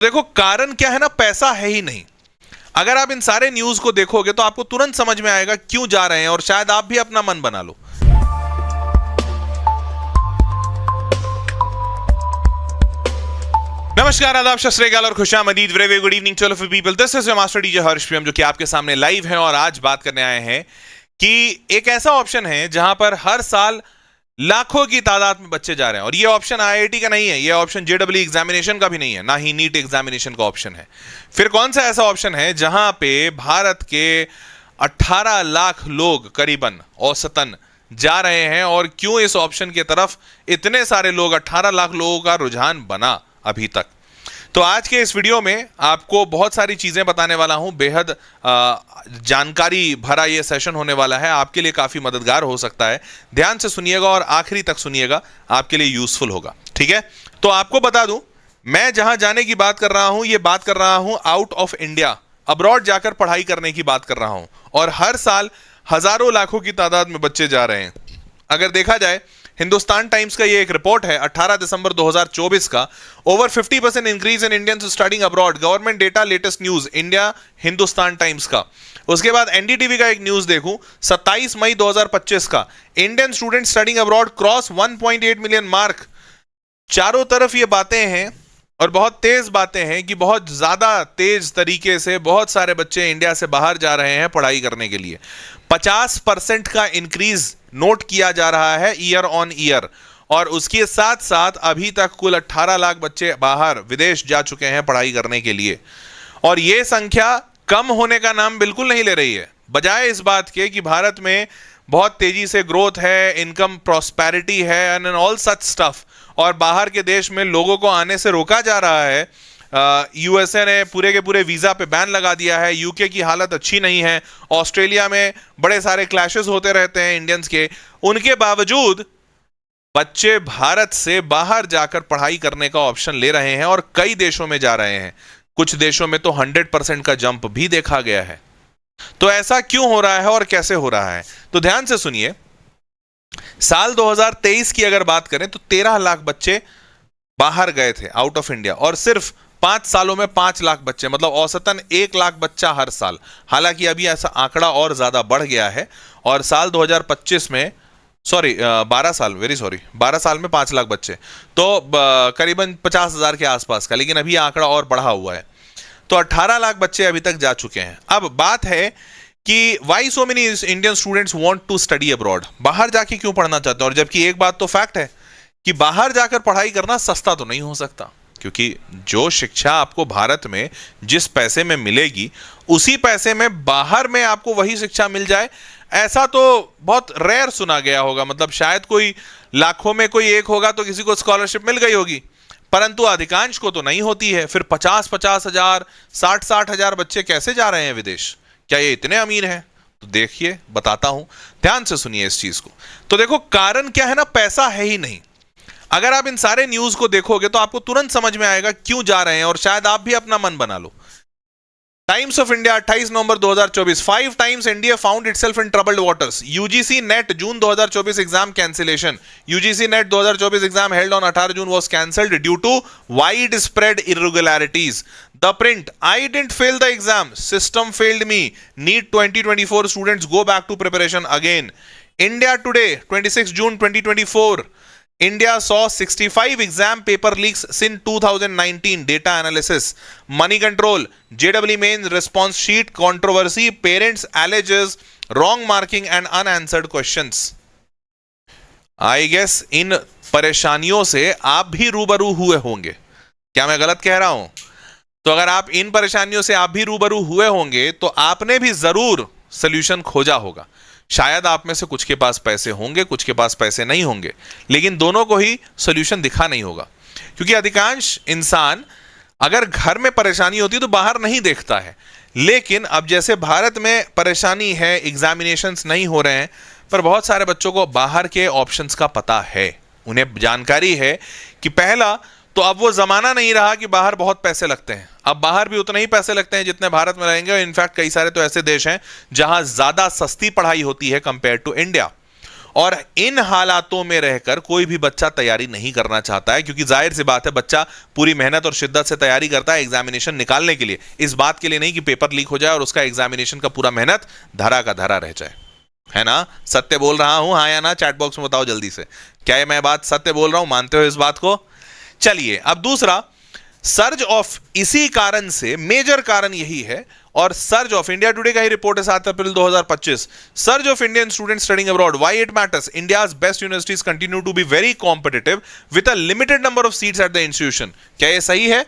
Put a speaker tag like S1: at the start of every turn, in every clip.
S1: देखो कारण क्या है ना, पैसा है ही नहीं। अगर आप इन सारे न्यूज को देखोगे तो आपको तुरंत समझ में आएगा क्यों जा रहे हैं, और शायद आप भी अपना मन बना लो। नमस्कार, आदाब, सत श्री अकाल और खुशामदीद, very good evening to all of you people. This is your master DJ Harsh PM, जो कि आपके सामने लाइव है। और आज बात करने आए हैं कि एक ऐसा ऑप्शन है जहां पर हर साल लाखों की तादाद में बच्चे जा रहे हैं। और ये ऑप्शन आईआईटी का नहीं है, ये ऑप्शन जेडब्ल्यू एग्जामिनेशन का भी नहीं है, ना ही नीट एग्जामिनेशन का ऑप्शन है। फिर कौन सा ऐसा ऑप्शन है जहां पे भारत के 18 लाख लोग करीबन औसतन जा रहे हैं, और क्यों इस ऑप्शन की तरफ इतने सारे लोग, 18 लाख लोगों का रुझान बना अभी तक। तो आज के इस वीडियो में आपको बहुत सारी चीजें बताने वाला हूं। बेहद जानकारी भरा ये सेशन होने वाला है, आपके लिए काफी मददगार हो सकता है। ध्यान से सुनिएगा और आखिरी तक सुनिएगा, आपके लिए यूजफुल होगा। ठीक है, तो आपको बता दूं, मैं जहां जाने की बात कर रहा हूं, ये बात कर रहा हूं आउट ऑफ इंडिया, अब्रॉड जाकर पढ़ाई करने की बात कर रहा हूं। और हर साल हजारों लाखों की तादाद में बच्चे जा रहे हैं। अगर देखा जाए, हिंदुस्तान टाइम्स का ये एक रिपोर्ट है 18 दिसंबर 2024 का, over 50% increase in Indians studying abroad, government data latest news India, Hindustan Times का। उसके बाद एनडीटीवी का एक न्यूज देखूं 27 मई 2025 का, Indian student studying abroad cross 1.8 million mark. चारों तरफ ये बातें हैं और बहुत तेज बातें हैं कि बहुत ज्यादा तेज तरीके से बहुत सारे बच्चे इंडिया से बाहर जा रहे हैं पढ़ाई करने के लिए। 50% का इंक्रीज नोट किया जा रहा है ईयर ऑन ईयर। और उसके साथ साथ अभी तक कुल 18 लाख बच्चे बाहर विदेश जा चुके हैं पढ़ाई करने के लिए। और यह संख्या कम होने का नाम बिल्कुल नहीं ले रही है, बजाय इस बात के कि भारत में बहुत तेजी से ग्रोथ है, इनकम प्रॉस्पेरिटी है एंड ऑल सच स्टफ, और बाहर के देश में लोगों को आने से रोका जा रहा है। यूएसए ने पूरे के पूरे वीजा पे बैन लगा दिया है, यूके की हालत अच्छी नहीं है, ऑस्ट्रेलिया में बड़े सारे क्लैशेस होते रहते हैं इंडियंस के। उनके बावजूद बच्चे भारत से बाहर जाकर पढ़ाई करने का ऑप्शन ले रहे हैं और कई देशों में जा रहे हैं। कुछ देशों में तो 100% का जंप भी देखा गया है। तो ऐसा क्यों हो रहा है और कैसे हो रहा है, तो ध्यान से सुनिए। साल 2023 की अगर बात करें तो 13 लाख बच्चे बाहर गए थे आउट ऑफ इंडिया, और सिर्फ 5 सालों में 5 लाख बच्चे, मतलब औसतन 1 लाख बच्चा हर साल। हालांकि अभी ऐसा आंकड़ा और ज्यादा बढ़ गया है, और साल 2025 में 12 साल में 5 लाख बच्चे, तो करीबन 50,000 के आसपास का, लेकिन अभी आंकड़ा और बढ़ा हुआ है। तो 18 लाख बच्चे अभी तक जा चुके हैं। अब बात है कि why so many Indian students want to study abroad, बाहर जाके क्यों पढ़ना चाहते हैं। और जबकि एक बात तो फैक्ट है कि बाहर जाकर पढ़ाई करना सस्ता तो नहीं हो सकता, क्योंकि जो शिक्षा आपको भारत में जिस पैसे में मिलेगी, उसी पैसे में बाहर में आपको वही शिक्षा मिल जाए, ऐसा तो बहुत रेयर सुना गया होगा। मतलब शायद कोई लाखों में कोई एक होगा तो किसी को स्कॉलरशिप मिल गई होगी, परंतु अधिकांश को तो नहीं होती है। फिर 50-50 हजार, 60-60 हजार बच्चे कैसे जा रहे हैं विदेश? क्या ये इतने अमीर हैं? तो देखिए, बताता हूं, ध्यान से सुनिए इस चीज को। तो देखो, कारण क्या है ना, पैसा है ही नहीं। अगर आप इन सारे न्यूज को देखोगे तो आपको तुरंत समझ में आएगा क्यों जा रहे हैं, और शायद आप भी अपना मन बना लो। Times of India 28 November 2024, 5 times India found itself in troubled waters. UGC NET June 2024 exam cancellation. UGC NET 2024 exam held on 18 June was cancelled due to widespread irregularities. The print: I didn't fail the exam, system failed me. NEET 2024 students go back to preparation again. India Today 26 June 2024, India saw 65 exam paper leaks since 2019. Data analysis. Money control. JEE mains response sheet controversy. Parents alleges wrong marking and unanswered questions. I guess इन परेशानियों से आप भी रूबरू हुए होंगे। क्या मैं गलत कह रहा हूं? तो अगर आप इन परेशानियों से आप भी रूबरू हुए होंगे तो आपने भी जरूर सोल्यूशन खोजा होगा। शायद आप में से कुछ के पास पैसे होंगे, कुछ के पास पैसे नहीं होंगे, लेकिन दोनों को ही सॉल्यूशन दिखा नहीं होगा। क्योंकि अधिकांश इंसान अगर घर में परेशानी होती है तो बाहर नहीं देखता है। लेकिन अब जैसे भारत में परेशानी है, एग्जामिनेशंस नहीं हो रहे हैं, पर बहुत सारे बच्चों को बाहर के ऑप्शंस का पता है। उन्हें जानकारी है कि पहला तो अब वो जमाना नहीं रहा कि बाहर बहुत पैसे लगते हैं। अब बाहर भी उतने ही पैसे लगते हैं जितने भारत में लगेंगे। इनफैक्ट कई सारे तो ऐसे देश हैं जहां ज्यादा सस्ती पढ़ाई होती है कंपेयर टू इंडिया। और इन हालातों में रहकर कोई भी बच्चा तैयारी नहीं करना चाहता है, क्योंकि जाहिर सी बात है बच्चा पूरी मेहनत और शिद्दत से तैयारी करता है एग्जामिनेशन निकालने के लिए, इस बात के लिए नहीं कि पेपर लीक हो जाए और उसका एग्जामिनेशन का पूरा मेहनत धरा का धरा रह जाए। है ना? सत्य बोल रहा हूं, हाँ या ना? चैट बॉक्स में बताओ जल्दी से, क्या ये मैं बात सत्य बोल रहा हूं? मानते हो इस बात को? चलिए, अब दूसरा सर्ज ऑफ, इसी कारण से मेजर कारण यही है, और सर्ज ऑफ इंडिया टुडे का ही रिपोर्ट है 7 April 2025, surge of Indian students studying abroad, why it matters, India's best universities continue to be very competitive with a limited number of seats at the institution. क्या ये सही है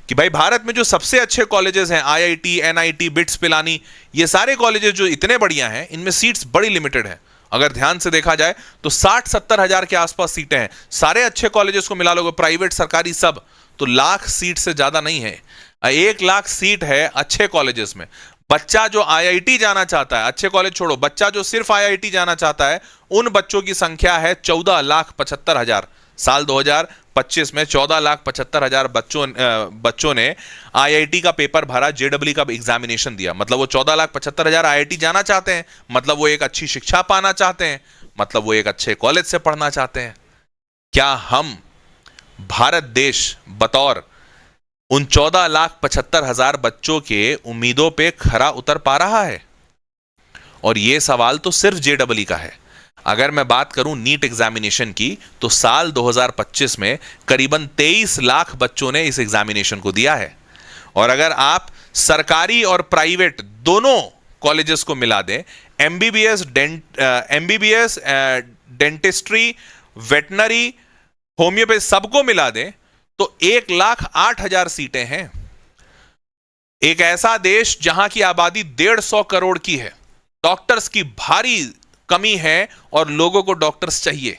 S1: कि भाई भारत में जो सबसे अच्छे कॉलेजेस हैं, आईआईटी, एनआईटी, बिट्स, पिलानी, ये सारे कॉलेजेस जो इतने बढ़िया हैं, इनमें सीट्स बड़ी लिमिटेड है। अगर ध्यान से देखा जाए तो 60-70 हजार के आसपास सीटें हैं। सारे अच्छे कॉलेजेस को मिला लोगे, प्राइवेट, सरकारी, सब, तो लाख सीट से ज्यादा नहीं है। 1 लाख सीट है अच्छे कॉलेजेस में। बच्चा जो आईआईटी जाना चाहता है, अच्छे कॉलेज छोड़ो, बच्चा जो सिर्फ आईआईटी जाना चाहता है, उन बच्चों की संख्या है 14,75,000। साल 2025 में 14,75,000 बच्चों ने आईआईटी का पेपर भरा, जेडब्ल्यू का एग्जामिनेशन दिया। मतलब वो 14,75,000 आईआईटी जाना चाहते हैं, मतलब वो एक अच्छी शिक्षा पाना चाहते हैं, मतलब वो एक अच्छे कॉलेज से पढ़ना चाहते हैं। क्या हम भारत देश बतौर उन 14,75,000 बच्चों के उम्मीदों पे खरा उतर पा रहा है? और यह सवाल तो सिर्फ जेडब्ल्यू का है। अगर मैं बात करूं नीट एग्जामिनेशन की, तो साल 2025 में करीबन 23 लाख बच्चों ने इस एग्जामिनेशन को दिया है। और अगर आप सरकारी और प्राइवेट दोनों कॉलेजेस को मिला दें, एमबीबीएस, डेंटिस्ट्री, वेटनरी, होम्योपैथी, सबको मिला दें तो 1,08,000 सीटें हैं। एक ऐसा देश जहां की आबादी 150 करोड़ की है, डॉक्टर्स की भारी कमी है और लोगों को डॉक्टर्स चाहिए।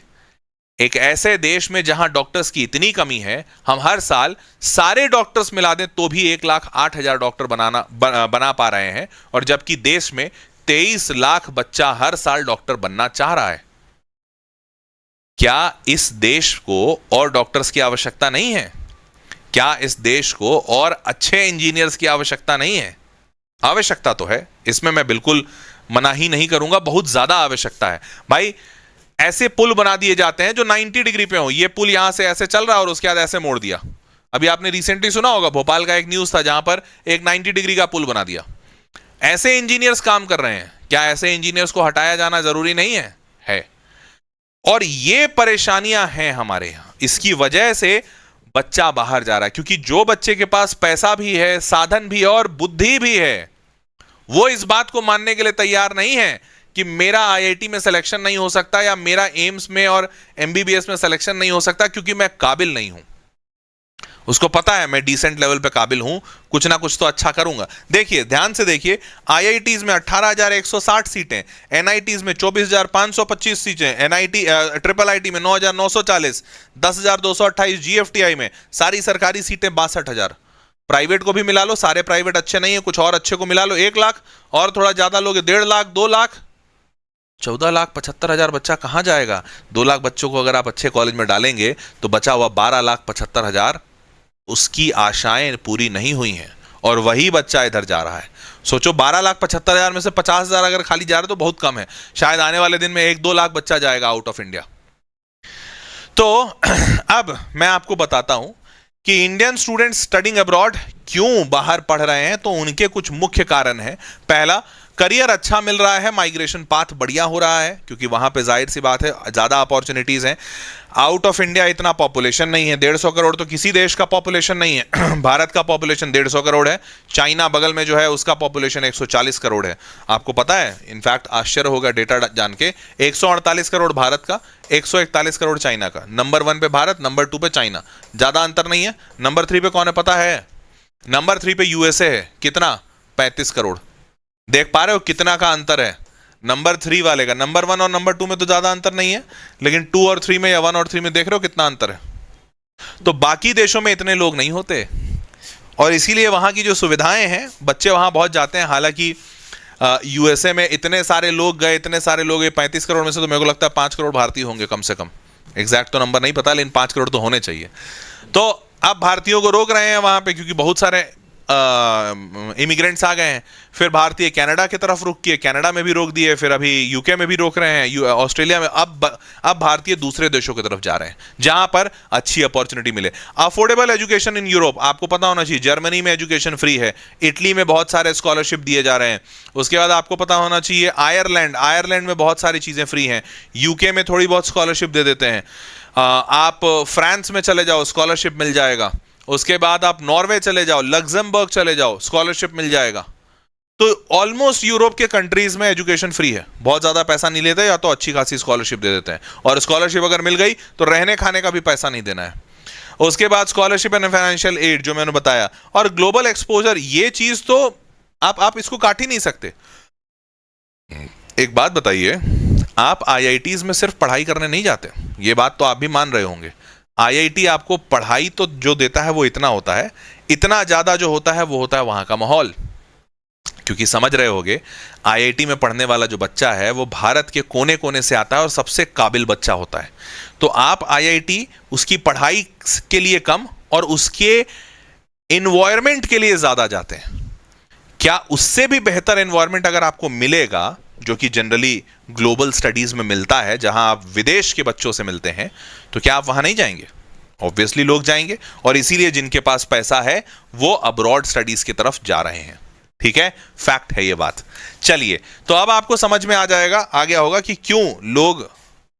S1: एक ऐसे देश में जहां डॉक्टर्स की इतनी कमी है, हम हर साल सारे डॉक्टर्स मिला दें तो भी 1,08,000 डॉक्टर बना पा रहे हैं, और जबकि देश में 23 लाख बच्चा हर साल डॉक्टर बनना चाह रहा है। क्या इस देश को और डॉक्टर्स की आवश्यकता नहीं है? क्या इस देश को और अच्छे इंजीनियर्स की आवश्यकता नहीं है? आवश्यकता तो है, इसमें मैं बिल्कुल मना ही नहीं करूंगा, बहुत ज्यादा आवश्यकता है। भाई ऐसे पुल बना दिए जाते हैं जो 90 डिग्री पे हो, ये पुल यहां से ऐसे चल रहा है और उसके बाद ऐसे मोड़ दिया। अभी आपने रिसेंटली सुना होगा, भोपाल का एक न्यूज था जहां पर एक 90 डिग्री का पुल बना दिया। ऐसे इंजीनियर्स काम कर रहे हैं। क्या ऐसे इंजीनियर्स को हटाया जाना जरूरी नहीं है? है। और ये परेशानियां हैं हमारे यहां, इसकी वजह से बच्चा बाहर जा रहा है, क्योंकि जो बच्चे के पास पैसा भी है, साधन भी है और बुद्धि भी है, वो इस बात को मानने के लिए तैयार नहीं है कि मेरा आईआईटी में सिलेक्शन नहीं हो सकता या मेरा एम्स में और एमबीबीएस में सिलेक्शन नहीं हो सकता क्योंकि मैं काबिल नहीं हूं। उसको पता है मैं डिसेंट लेवल पे काबिल हूं, कुछ ना कुछ तो अच्छा करूंगा। देखिए, ध्यान से देखिए, आईआईटीज में 18,160 सीटें, एनआईटीज में 24,525 सीटें, एनआईटी ट्रिपल आईटी में 9,940, 10,228 जीएफटीआई में, सारी सरकारी सीटें 62,000। प्राइवेट को भी मिला लो, सारे प्राइवेट अच्छे नहीं है, कुछ और अच्छे को मिला लो 1 लाख, और थोड़ा ज्यादा लोगे 1.5 लाख, 2 लाख, 14,75,000 बच्चा कहां जाएगा? 2 लाख बच्चों को अगर आप अच्छे कॉलेज में डालेंगे तो बचा हुआ 12,75,000, उसकी आशाएं पूरी नहीं हुई हैं और वही बच्चा इधर जा रहा है। सोचो, 12,75,000 में से 50,000 अगर खाली जा रहे तो बहुत कम है, शायद आने वाले दिन में 1-2 लाख बच्चा जाएगा आउट ऑफ इंडिया। तो अब मैं आपको बताता हूं कि इंडियन स्टूडेंट्स स्टडिंग अब्रॉड क्यों बाहर पढ़ रहे हैं, तो उनके कुछ मुख्य कारण हैं। पहला, करियर अच्छा मिल रहा है, माइग्रेशन पाथ बढ़िया हो रहा है, क्योंकि वहां पे जाहिर सी बात है ज्यादा अपॉर्चुनिटीज हैं। आउट ऑफ इंडिया इतना पॉपुलेशन नहीं है, 150 करोड़ तो किसी देश का पॉपुलेशन नहीं है। भारत का पॉपुलेशन 150 करोड़ है, चाइना बगल में जो है उसका पॉपुलेशन 140 करोड़ है। आपको पता है, इनफैक्ट आश्चर्य होगा डेटा जान के, 148 करोड़ भारत का, 141 करोड़ चाइना का। नंबर 1 पे भारत, नंबर 2 पे चाइना, ज्यादा अंतर नहीं है। नंबर 3 पे कौन है पता है? नंबर 3 पे यूएसए है। कितना? 35 करोड़। देख पा रहे हो कितना का अंतर है नंबर 3 वाले का? नंबर 1 और नंबर 2 में तो ज्यादा अंतर नहीं है, लेकिन 2 और 3 में या 1 और 3 में देख रहे हो कितना अंतर है। तो बाकी देशों में इतने लोग नहीं होते और इसीलिए वहां की जो सुविधाएं हैं, बच्चे वहां बहुत जाते हैं। हालांकि यूएसए में इतने सारे लोग गए, इतने सारे लोग, 35 करोड़ में से तो मेरे को लगता है 5 करोड़ भारतीय होंगे कम से कम। एग्जैक्ट तो नंबर नहीं पता, लेकिन 5 करोड़ तो होने चाहिए। तो अब भारतीयों को रोक रहे हैं वहां पे, क्योंकि बहुत सारे इमिग्रेंट्स आ गए हैं, फिर भारतीय कनाडा की तरफ रुक किए, कनाडा में भी रोक दिए, फिर अभी यूके में भी रोक रहे हैं, ऑस्ट्रेलिया में, अब भारतीय दूसरे देशों की तरफ जा रहे हैं जहां पर अच्छी अपॉर्चुनिटी मिले। अफोर्डेबल एजुकेशन इन यूरोप, आपको पता होना चाहिए, जर्मनी में एजुकेशन फ्री है, इटली में बहुत सारे स्कॉलरशिप दिए जा रहे हैं। उसके बाद आपको पता होना चाहिए आयरलैंड में बहुत सारी चीजें फ्री हैं, यूके में थोड़ी बहुत स्कॉलरशिप दे देते हैं। आप फ्रांस में चले जाओ, स्कॉलरशिप मिल जाएगा। उसके बाद आप नॉर्वे चले जाओ, लग्जमबर्ग चले जाओ, स्कॉलरशिप मिल जाएगा। तो ऑलमोस्ट यूरोप के कंट्रीज में एजुकेशन फ्री है, बहुत ज्यादा पैसा नहीं लेते, या तो अच्छी खासी स्कॉलरशिप दे देते हैं, और स्कॉलरशिप अगर मिल गई तो रहने खाने का भी पैसा नहीं देना है। उसके बाद स्कॉलरशिप एंड फाइनेंशियल एड जो मैंने बताया, और ग्लोबल एक्सपोजर, ये चीज तो आप इसको काट ही नहीं सकते। एक बात बताइए, आप आईआईटीज में सिर्फ पढ़ाई करने नहीं जाते, ये बात तो आप भी मान रहे होंगे। आईआईटी आपको पढ़ाई तो जो देता है वो इतना होता है, इतना ज्यादा जो होता है वो होता है वहां का माहौल। क्योंकि समझ रहे होंगे, आईआईटी में पढ़ने वाला जो बच्चा है वो भारत के कोने कोने से आता है और सबसे काबिल बच्चा होता है। तो आप आईआईटी उसकी पढ़ाई के लिए कम और उसके एनवायरमेंट के लिए ज्यादा जाते हैं। क्या उससे भी बेहतर एनवायरमेंट अगर आपको मिलेगा, जो कि जनरली ग्लोबल स्टडीज में मिलता है, जहां आप विदेश के बच्चों से मिलते हैं, तो क्या आप वहां नहीं जाएंगे? ऑब्वियसली लोग जाएंगे, और इसीलिए जिनके पास पैसा है वो अब्रॉड स्टडीज की तरफ जा रहे हैं। ठीक है, फैक्ट है ये बात। चलिए, तो अब आपको समझ में आ गया होगा कि क्यों लोग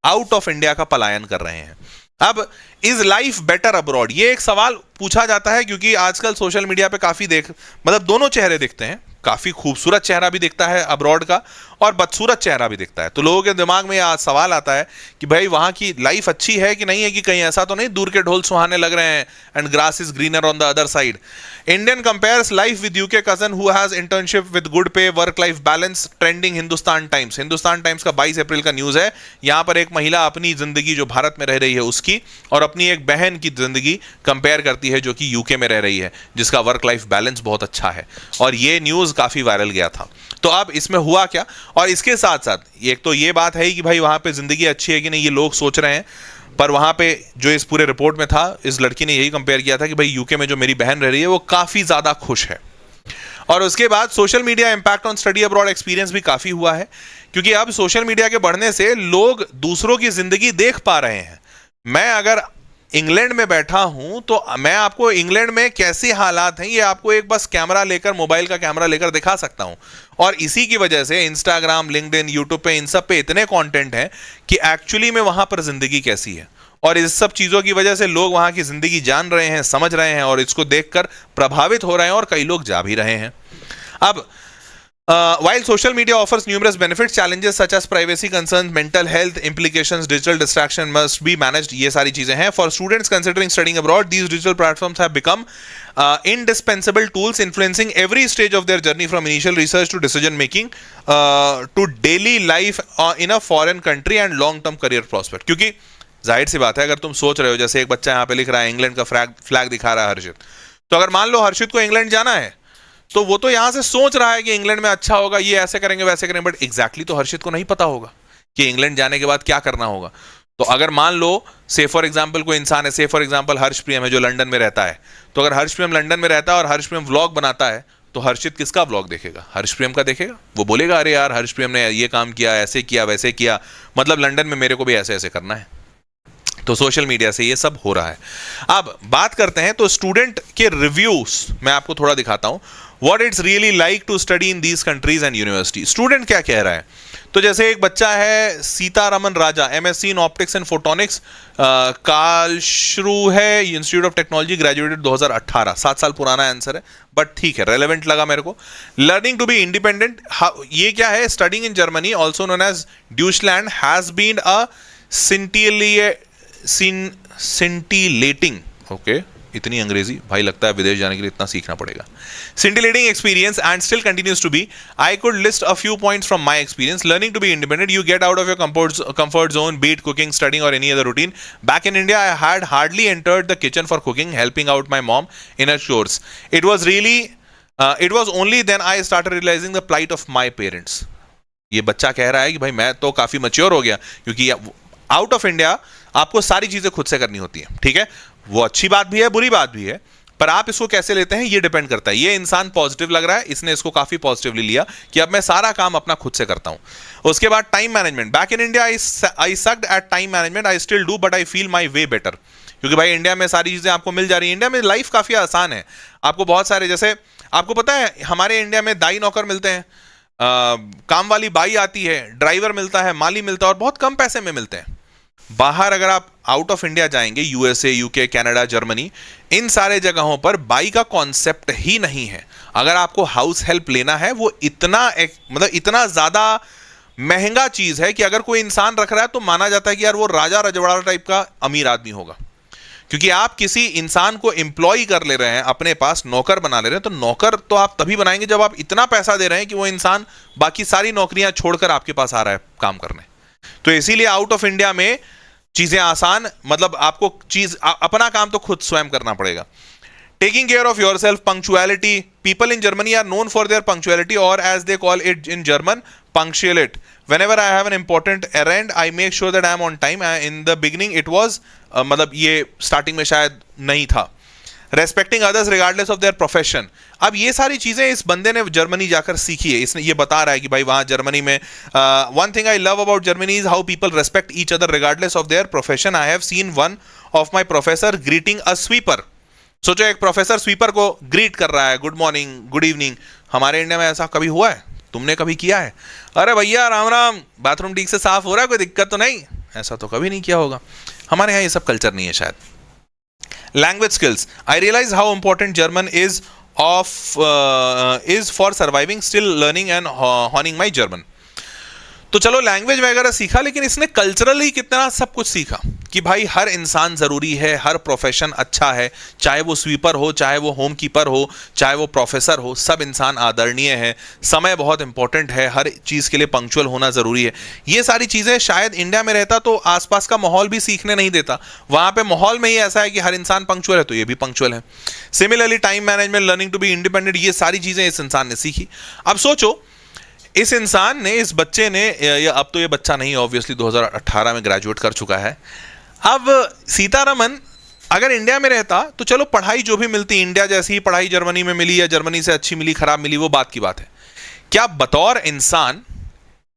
S1: आउट ऑफ इंडिया का पलायन कर रहे हैं। अब इज लाइफ बेटर अब्रॉड, ये एक सवाल पूछा जाता है, क्योंकि आजकल सोशल मीडिया पे काफी मतलब दोनों चेहरे दिखते हैं, काफी खूबसूरत चेहरा भी दिखता है अब्रॉड का और बदसूरत चेहरा भी दिखता है। तो लोगों के दिमाग में आज सवाल आता है कि भाई वहां की लाइफ अच्छी है कि नहीं है, कि कहीं ऐसा तो नहीं दूर के ढोल सुहाने लग रहे हैं, and grass is greener on the other side. Indian compares life with UK cousin who has internship with good pay, work life balance, trending Hindustan Times. Hindustan Times का 22 अप्रैल का न्यूज है। यहां पर एक महिला अपनी जिंदगी जो भारत में रह रही है उसकी और अपनी एक बहन की जिंदगी कंपेयर करती है जो कि यूके में रह रही है, जिसका वर्क लाइफ बैलेंस बहुत अच्छा है, और ये न्यूज काफी वायरल गया था। तो अब इसमें हुआ क्या, और इसके साथ साथ एक तो ये बात है कि भाई वहां पे जिंदगी अच्छी है कि नहीं, ये लोग सोच रहे हैं, पर वहां पे जो इस पूरे रिपोर्ट में था, इस लड़की ने यही कंपेयर किया था कि भाई यूके में जो मेरी बहन रह रही है वो काफी ज्यादा खुश है। और उसके बाद social media impact on study abroad experience भी काफी हुआ है, क्योंकि अब सोशल मीडिया के बढ़ने से लोग दूसरों की जिंदगी देख पा रहे हैं। मैं अगर इंग्लैंड में बैठा हूं तो मैं आपको इंग्लैंड में कैसे हालात हैं ये आपको एक बस कैमरा लेकर, मोबाइल का कैमरा लेकर दिखा सकता हूं। और इसी की वजह से इंस्टाग्राम, लिंक्डइन, यूट्यूब पे, इन सब पे इतने कंटेंट हैं कि एक्चुअली में वहां पर जिंदगी कैसी है, और इस सब चीजों की वजह से लोग वहां की जिंदगी जान रहे हैं, समझ रहे हैं, और इसको देखकर प्रभावित हो रहे हैं, और कई लोग जा भी रहे हैं। अब while social media offers numerous benefits, challenges such as privacy concerns, mental health implications, digital distraction must be managed. ये सारी चीजें हैं। For students considering studying abroad, these digital platforms have become indispensable tools influencing every stage of their journey, from initial research to decision making to daily life in a foreign country and long term career prospect. क्योंकि जाहिर सी बात है, अगर तुम सोच रहे हो, जैसे एक बच्चा यहाँ पे लिख रहा है इंग्लैंड का फ्लैग दिखा रहा है हर्षित, तो अगर मान लो हर्षित को इंग्लैंड जाना है तो वो तो यहां से सोच रहा है कि इंग्लैंड में अच्छा होगा, ये ऐसे करेंगे वैसे करेंगे, बट एग्जैक्टली तो हर्षित को नहीं पता होगा कि इंग्लैंड जाने के बाद क्या करना होगा। तो अगर मान लो से फॉर एग्जांपल कोई इंसान है, से फॉर एग्जांपल हर्षप्रियम है जो लंदन में रहता है, तो अगर हर्षप्रियम लंदन में रहता है और हर्षप्रियम व्लॉग बनाता है, तो हर्षित किसका व्लॉग देखेगा? हर्षप्रियम का देखेगा। वो बोलेगा अरे यार हर्षप्रियम ने ये काम किया, ऐसे किया, वैसे किया, मतलब लंदन में मेरे को भी ऐसे ऐसे करना है। तो सोशल मीडिया से ये सब हो रहा है। अब बात करते हैं तो स्टूडेंट के रिव्यूज मैं आपको थोड़ा दिखाता हूं, what it's really like to study in these countries and university. Student क्या कह रहा है, तो जैसे एक बच्चा है Sitaraman Raja, MSc in optics and photonics, Karlsruhe है इंस्टीट्यूट ऑफ टेक्नोलॉजी, ग्रेजुएटेड 2018, 7 साल पुराना आंसर है, बट ठीक है, रेलेवेंट लगा मेरे को। लर्निंग टू बी इंडिपेंडेंट, ये क्या है, studying in Germany also known as Deutschland has been a scintillating, okay, इतनी अंग्रेजी भाई, लगता है विदेश जाने के लिए इतना सीखना पड़ेगा। Scintillating experience and still continues to be. I could list a few points from my experience. Learning to be independent, you get out of your comfort zone, be it cooking, studying, or any other routine. Back in India, I had hardly entered the kitchen for cooking, helping out my mom in her chores. It was only then I started realizing the plight of my parents. ये बच्चा कह रहा है कि भाई मैं तो काफी मैच्योर हो गया, क्योंकि आउट ऑफ इंडिया आपको सारी चीजें खुद से करनी होती है। ठीक है, वो अच्छी बात भी है, बुरी बात भी है, पर आप इसको कैसे लेते हैं ये डिपेंड करता है। ये इंसान पॉजिटिव लग रहा है, इसने इसको काफी पॉजिटिवली लिया कि अब मैं सारा काम अपना खुद से करता हूं। उसके बाद time management. Back in India I sucked at time management, I still do but I feel my way better. क्योंकि भाई इंडिया में सारी चीजें आपको मिल जा रही है, इंडिया में लाइफ काफी आसान है। आपको बहुत सारे, जैसे आपको पता है हमारे इंडिया में दाई नौकर मिलते हैं, काम वाली बाई आती है, ड्राइवर मिलता है, माली मिलता है, और बहुत कम पैसे में मिलते हैं। बाहर अगर आप आउट ऑफ इंडिया जाएंगे, यूएसए, यूके, कनाडा, जर्मनी, इन सारे जगहों पर बाई का कॉन्सेप्ट ही नहीं है। अगर आपको हाउस हेल्प लेना है, वो इतना मतलब इतना ज्यादा महंगा चीज है कि अगर कोई इंसान रख रहा है तो माना जाता है कि यार वो राजा रजवाड़ा टाइप का अमीर आदमी होगा। क्योंकि आप किसी इंसान को एम्प्लॉय कर ले रहे हैं, अपने पास नौकर बना ले रहे हैं, तो नौकर तो आप तभी बनाएंगे जब आप इतना पैसा दे रहे हैं कि वो इंसान बाकी सारी नौकरियां छोड़कर आपके पास आ रहा है काम करने। तो इसीलिए आउट ऑफ इंडिया में चीजें आसान, मतलब आपको अपना काम तो खुद स्वयं करना पड़ेगा। Taking care of yourself, punctuality. People in Germany are known for their punctuality, और as they call it in German, punctuality. Whenever I have an important errand, I make sure that I am on time. In the beginning, it was मतलब ये starting में शायद नहीं था। Respecting others regardless of their profession. अब ये सारी चीजें इस बंदे ने जर्मनी जाकर सीखी है। इसने ये बता रहा है कि भाई वहां जर्मनी में one thing I love about Germany is how people respect each other regardless of their profession. I have seen one of my professor greeting a sweeper. सोचो एक प्रोफेसर स्वीपर को ग्रीट कर रहा है, गुड मॉर्निंग, गुड इवनिंग। हमारे India में ऐसा कभी हुआ है? तुमने कभी किया है? अरे भैया राम राम, बाथरूम ठीक से साफ हो रहा है, कोई दिक्कत तो नहीं? ऐसा तो कभी नहीं किया होगा। हमारे यहाँ ये सब कल्चर नहीं है शायद। Language skills. I realise how important German is for surviving, still learning and honing my German. तो चलो लैंग्वेज वगैरह सीखा, लेकिन इसने कल्चरली कितना सब कुछ सीखा कि भाई हर इंसान जरूरी है, हर प्रोफेशन अच्छा है, चाहे वो स्वीपर हो, चाहे वो होम कीपर हो, चाहे वो प्रोफेसर हो, सब इंसान आदरणीय है। समय बहुत इंपॉर्टेंट है, हर चीज़ के लिए पंक्चुअल होना ज़रूरी है। ये सारी चीज़ें शायद इंडिया में रहता तो आसपास का माहौल भी सीखने नहीं देता। वहाँ पे माहौल में ही ऐसा है कि हर इंसान पंक्चुअल है, तो ये भी पंक्चुअल है। Similarly time management, learning to be independent, ये सारी चीज़ें इस इंसान ने सीखी। अब सोचो इस इंसान ने, इस बच्चे ने, अब तो ये बच्चा नहीं, ऑब्वियसली 2018 में ग्रेजुएट कर चुका है। अब सीतारमन अगर इंडिया में रहता तो चलो पढ़ाई जो भी मिलती, इंडिया जैसी ही पढ़ाई जर्मनी में मिली या जर्मनी से अच्छी मिली, खराब मिली, वो बात की बात है। क्या बतौर इंसान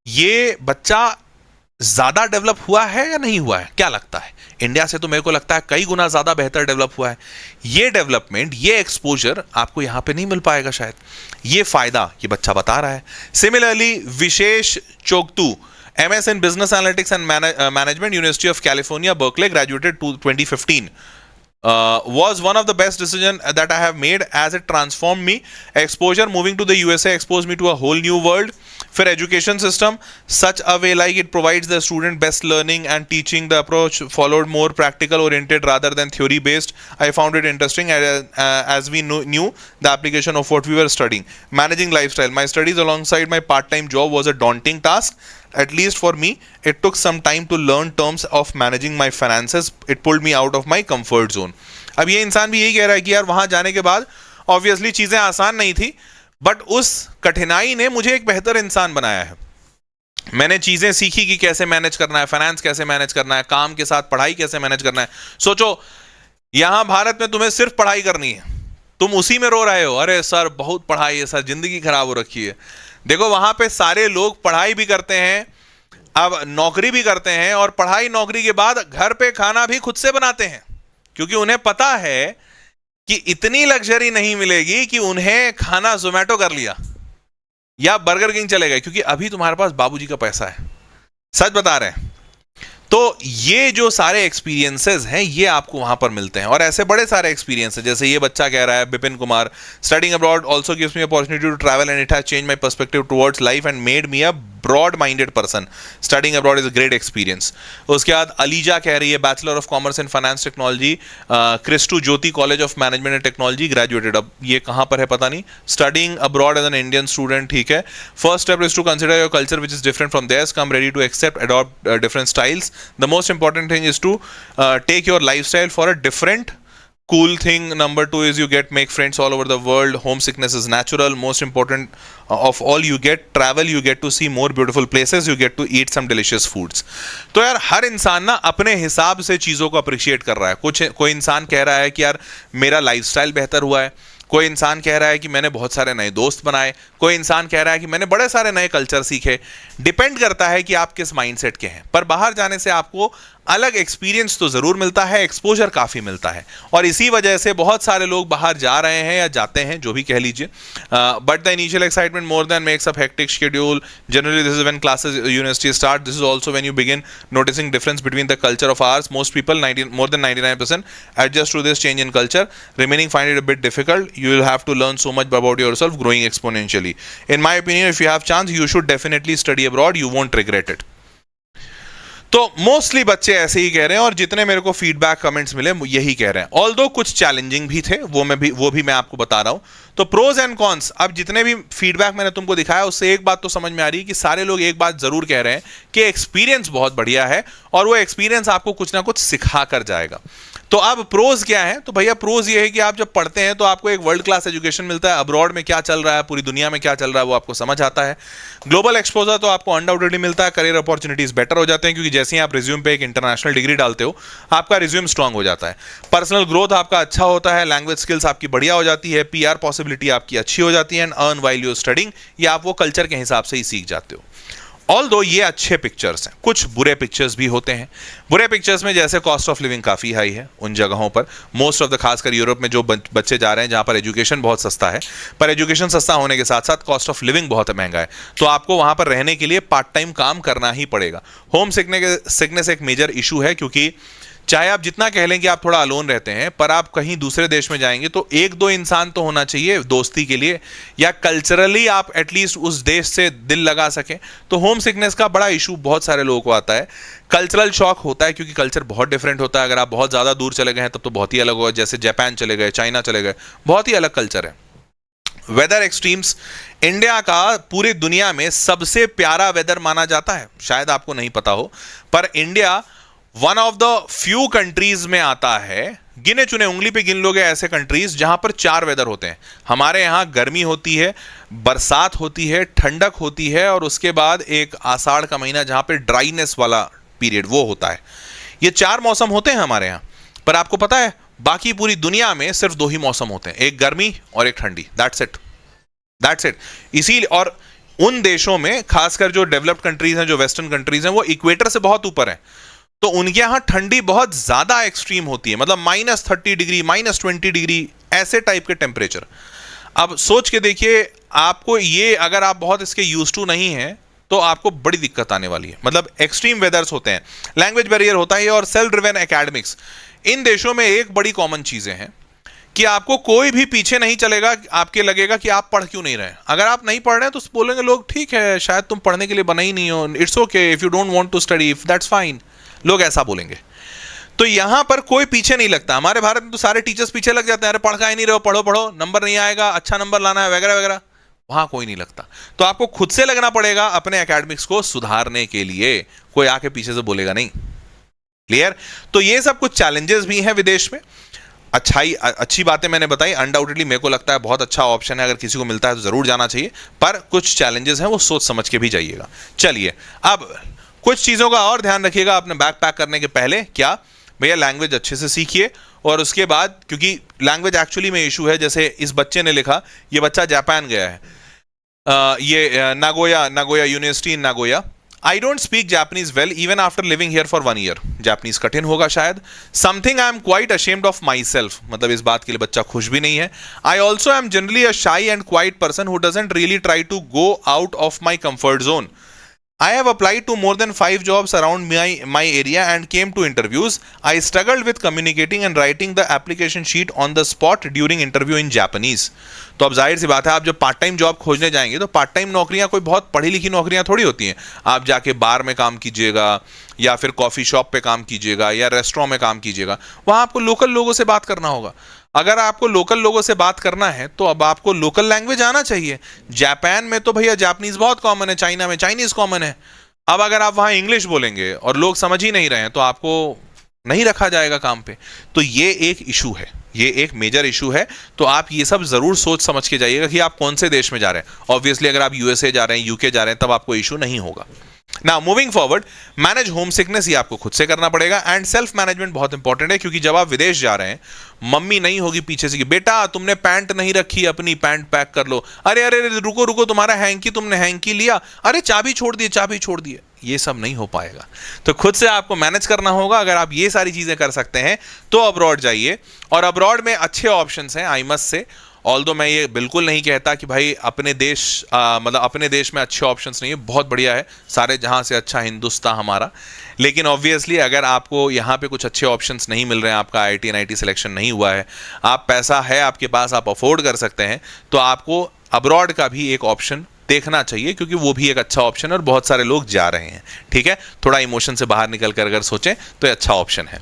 S1: ये बच्चा ज्यादा डेवलप हुआ है या नहीं हुआ है? क्या लगता है? इंडिया से तो मेरे को लगता है कई गुना ज्यादा बेहतर डेवलप हुआ है। ये डेवलपमेंट, ये एक्सपोजर आपको यहां पे नहीं मिल पाएगा शायद। ये फायदा ये बच्चा बता रहा है। Similarly Vishesh Chogtu, MS in Business Analytics and Management, University of California, Berkeley, graduated 2015. Was one of the best decisions that I have made as it transformed me. Exposure moving to the USA exposed me to a whole new world. For education system, such a way like it provides the student best learning and teaching. The approach followed more practical oriented rather than theory based. I found it interesting as we knew the application of what we were studying. Managing lifestyle. My studies alongside my part-time job was a daunting task. At least for me, it took some time to learn terms of managing my finances. It pulled me out of my comfort zone. अब ये इंसान भी यही कह रहा है कि यार वहां जाने के बाद ऑब्वियसली चीजें आसान नहीं थी, बट उस कठिनाई ने मुझे एक बेहतर इंसान बनाया है। मैंने चीजें सीखी कि कैसे मैनेज करना है, फाइनेंस कैसे मैनेज करना है, काम के साथ पढ़ाई कैसे मैनेज करना है। सोचो यहां भारत में तुम्हें सिर्फ पढ़ाई करनी है, तुम उसी में रो रहे हो, अरे सर बहुत पढ़ाई है सर, जिंदगी खराब हो रखी है। देखो वहां पे सारे लोग पढ़ाई भी करते हैं, अब नौकरी भी करते हैं, और पढ़ाई नौकरी के बाद घर पे खाना भी खुद से बनाते हैं, क्योंकि उन्हें पता है कि इतनी लग्जरी नहीं मिलेगी कि उन्हें खाना जोमेटो कर लिया या बर्गर किंग चले गए, क्योंकि अभी तुम्हारे पास बाबूजी का पैसा है। सच बता रहे हैं। तो ये जो सारे एक्सपीरियंसेस हैं ये आपको वहां पर मिलते हैं, और ऐसे बड़े सारे एक्सपीरियंसेस, जैसे ये बच्चा कह रहा है Vipin Kumar, studying abroad also gives me opportunity to travel and it has change my perspective towards life and made me a broad minded person. Studying abroad is a great experience. उसके बाद अलीजा कह रही है bachelor of commerce in finance technology, Kristu Jyoti college of management and technology, graduated. अब ये कहां पर है पता नहीं. Studying abroad as an Indian student, ठीक है. First step is to consider your culture which is different from theirs, come ready to accept adopt different styles. The most important thing is to take your lifestyle for a different cool thing number 2 is you make friends all over the world. Homesickness is natural. Most important of all, you get to see more beautiful places, you get to eat some delicious foods. तो यार हर इंसान ना अपने हिसाब से चीज़ों को appreciate कर रहा है. कोई इंसान कह रहा है कि यार मेरा लाइफस्टाइल बेहतर हुआ है, कोई इंसान कह रहा है कि मैंने बहुत सारे नए दोस्त बनाए, कोई इंसान कह रहा है कि मैंने बड़े सारे नए कल्चर सीखे. डिपेंड करता है कि आप किस माइंडसेट के हैं. पर बाहर जाने से आपको अलग एक्सपीरियंस तो जरूर मिलता है, एक्सपोजर काफी मिलता है, और इसी वजह से बहुत सारे लोग बाहर जा रहे हैं या जाते हैं, जो भी कह लीजिए. But the initial excitement more than makes up hectic schedule. Generally this is when classes university start. This is also when you begin noticing difference between the culture of hours. Most people, more than 99%, adjust to this change in culture. Remaining find it a bit difficult. You will have to learn so much about yourself, growing exponentially. In my opinion, if you have chance, you should definitely study abroad. You won't regret it. तो mostly बच्चे ऐसे ही कह रहे हैं, और जितने मेरे को फीडबैक कमेंट्स मिले यही कह रहे हैं. ऑल्दो कुछ चैलेंजिंग भी थे, वो भी मैं आपको बता रहा हूं. तो प्रोज एंड कॉन्स, अब जितने भी फीडबैक मैंने तुमको दिखाया उससे एक बात तो समझ में आ रही है कि सारे लोग एक बात जरूर कह रहे हैं कि एक्सपीरियंस बहुत बढ़िया है, और वो एक्सपीरियंस आपको कुछ ना कुछ सिखा कर जाएगा. तो अब प्रोज क्या है? तो भैया प्रोज ये है कि आप जब पढ़ते हैं तो आपको एक वर्ल्ड क्लास एजुकेशन मिलता है. अब्रॉड में क्या चल रहा है, पूरी दुनिया में क्या चल रहा है, वो आपको समझ आता है. ग्लोबल एक्सपोजर तो आपको अनडाउटेडली मिलता है. करियर अपॉर्चुनिटीज बेटर हो जाते हैं, क्योंकि जैसे ही आप रिज्यूम पे एक इंटरनेशनल डिग्री डालते हो, आपका रिज्यूम स्ट्रांग हो जाता है. पर्सनल ग्रोथ आपका अच्छा होता है. लैंग्वेज स्किल्स आपकी बढ़िया हो जाती है. पीआर पॉसिबिलिटी आपकी अच्छी हो जाती है. And earn while you studying, या आप वो कल्चर के हिसाब से ही सीख जाते हो. ऑल्दो ये अच्छे पिक्चर्स हैं, कुछ बुरे पिक्चर्स भी होते हैं. बुरे पिक्चर्स में जैसे कॉस्ट ऑफ लिविंग काफ़ी हाई है उन जगहों पर. मोस्ट ऑफ द, खासकर यूरोप में जो बच्चे जा रहे हैं जहाँ पर एजुकेशन बहुत सस्ता है, पर एजुकेशन सस्ता होने के साथ साथ कॉस्ट ऑफ लिविंग बहुत महंगा है. तो आपको वहाँ पर रहने के लिए पार्ट टाइम काम करना ही पड़ेगा. होम सिकनेस एक मेजर इशू है, क्योंकि चाहे आप जितना कह लें कि आप थोड़ा अलोन रहते हैं, पर आप कहीं दूसरे देश में जाएंगे तो एक दो इंसान तो होना चाहिए दोस्ती के लिए, या कल्चरली आप एटलीस्ट उस देश से दिल लगा सकें. तो होम सिकनेस का बड़ा इशू बहुत सारे लोगों को आता है. कल्चरल शॉक होता है, क्योंकि कल्चर बहुत डिफरेंट होता है. अगर आप बहुत ज़्यादा दूर चले गए हैं तब तो बहुत ही अलग होगा. जैसे जापान चले गए, चाइना चले गए, बहुत ही अलग कल्चर है. वेदर एक्सट्रीम्स, इंडिया का पूरी दुनिया में सबसे प्यारा वेदर माना जाता है. शायद आपको नहीं पता हो, पर India one of the few countries में आता है, गिने चुने उंगली पे गिन लोगे ऐसे कंट्रीज जहां पर 4 वेदर होते हैं. हमारे यहां गर्मी होती है, बरसात होती है, ठंडक होती है, और उसके बाद एक आषाढ़ का महीना जहां पे ड्राइनेस वाला पीरियड वो होता है. ये 4 मौसम होते हैं हमारे यहां. पर आपको पता है बाकी पूरी दुनिया में सिर्फ 2 ही मौसम होते हैं, एक गर्मी और एक ठंडी. That's it. इसीलिए, और उन देशों में खासकर जो डेवलप्ड कंट्रीज हैं, जो वेस्टर्न कंट्रीज हैं, वो इक्वेटर से बहुत ऊपर है, तो उनके यहां ठंडी बहुत ज्यादा एक्सट्रीम होती है. मतलब -30 डिग्री, -20 डिग्री ऐसे टाइप के टेम्परेचर. अब सोच के देखिए, आपको ये, अगर आप बहुत इसके यूज टू नहीं हैं तो आपको बड़ी दिक्कत आने वाली है. मतलब एक्सट्रीम वेदर्स होते हैं, लैंग्वेज बैरियर होता है, और सेल्फ ड्रिवन एकेडमिक्स. इन देशों में एक बड़ी कॉमन चीजें हैं कि आपको कोई भी पीछे नहीं चलेगा. आपके लगेगा कि आप पढ़ क्यों नहीं रहे. अगर आप नहीं पढ़ रहे हैं तो बोलेंगे लोग, ठीक है शायद तुम पढ़ने के लिए बना ही नहीं हो, it's okay if you don't want to study, that's fine. लोग ऐसा बोलेंगे. तो यहां पर कोई पीछे नहीं लगता. हमारे भारत में तो सारे टीचर्स पीछे लग जाते हैं, अरे पढ़ का ही नहीं रहे हो, पढ़ो, नंबर नहीं आएगा, अच्छा नंबर लाना है, वगैरह वगैरह. वहां कोई नहीं लगता. तो आपको खुद से लगना पड़ेगा अपने एकेडमिक्स को सुधारने के लिए. कोई आके पीछे से बोलेगा नहीं. क्लियर? तो ये सब कुछ चैलेंजेस भी हैं विदेश में. अच्छी बातें मैंने बताई. अनडाउटेडली मेरे को लगता है बहुत अच्छा ऑप्शन है, अगर किसी को मिलता है तो जरूर जाना चाहिए. पर कुछ चैलेंजेस हैं, वो सोच समझ के भी जाइएगा. चलिए, अब कुछ चीज़ों का और ध्यान रखिएगा अपने बैग पैक करने के पहले. क्या भैया, लैंग्वेज अच्छे से सीखिए, और उसके बाद, क्योंकि लैंग्वेज एक्चुअली में इशू है. जैसे इस बच्चे ने लिखा, ये बच्चा जापान गया है, ये Nagoya university in Nagoya. I don't speak Japanese well even after living here for 1 year. Japanese कठिन होगा शायद. Something I am quite ashamed of my self. मतलब इस बात के लिए बच्चा खुश भी नहीं है. I also am generally a shy and quiet person who doesn't really try to go out of my comfort zone. I have applied to more than 5 jobs around my area and came to interviews. I struggled with communicating and writing the application sheet on the spot during interview in Japanese. तो अब जाहिर सी बात है, आप जब part time job खोजने जाएंगे तो पार्ट टाइम नौकरियां कोई बहुत पढ़ी लिखी नौकरियां थोड़ी होती हैं. आप जाके बार में काम कीजिएगा, या फिर कॉफी शॉप पे काम कीजिएगा, या रेस्टोरेंट में काम कीजिएगा. वहां आपको लोकल लोगों से बात करना होगा. अगर आपको लोकल लोगों से बात करना है तो अब आपको लोकल लैंग्वेज आना चाहिए. जापान में तो भैया जापानीज बहुत कॉमन है, चाइना में चाइनीज कॉमन है. अब अगर आप वहां इंग्लिश बोलेंगे और लोग समझ ही नहीं रहे हैं तो आपको नहीं रखा जाएगा काम पे. तो ये एक इशू है. ये एक मेजर इशू है। तो आप ये सब जरूर सोच समझ के जाइएगा कि आप कौन से देश में जा रहे हैं। ऑब्वियसली अगर आप यूएसए जा रहे हैं, यूके जा रहे हैं, तब आपको इशू नहीं होगा। Now moving forward, manage home sickness ये आपको खुद से करना पड़ेगा। एंड सेल्फ मैनेजमेंट बहुत इंपॉर्टेंट है, क्योंकि जब आप विदेश जा रहे हैं, मम्मी नहीं होगी पीछे से कि बेटा तुमने पैंट नहीं रखी, अपनी पैंट पैक कर लो, अरे अरे रुको रुको तुम्हारा हैंकी, तुमने हैंकी लिया, अरे चाबी छोड़ दिए, चाबी छोड़ दिए, ये सब नहीं हो पाएगा। तो खुद से आपको मैनेज करना होगा। अगर आप ये सारी चीजें कर सकते हैं तो अब्रॉड जाइए। और अब्रॉड में अच्छे ऑप्शंस हैं, आई मस्ट से। ऑल्दो मैं ये बिल्कुल नहीं कहता कि भाई अपने देश मतलब अपने देश में अच्छे ऑप्शंस नहीं है, बहुत बढ़िया है, सारे जहां से अच्छा हिंदुस्तान हमारा। लेकिन ऑब्वियसली अगर आपको यहाँ पे कुछ अच्छे ऑप्शंस नहीं मिल रहे हैं, आपका आईटी एनआईटी सिलेक्शन नहीं हुआ है, आप पैसा है आपके पास, आप अफोर्ड कर सकते हैं, तो आपको अब्रॉड का भी एक ऑप्शन देखना चाहिए, क्योंकि वो भी एक अच्छा ऑप्शन है और बहुत सारे लोग जा रहे हैं। ठीक है, थोड़ा इमोशन से बाहर निकल कर अगर सोचें तो ये अच्छा ऑप्शन है।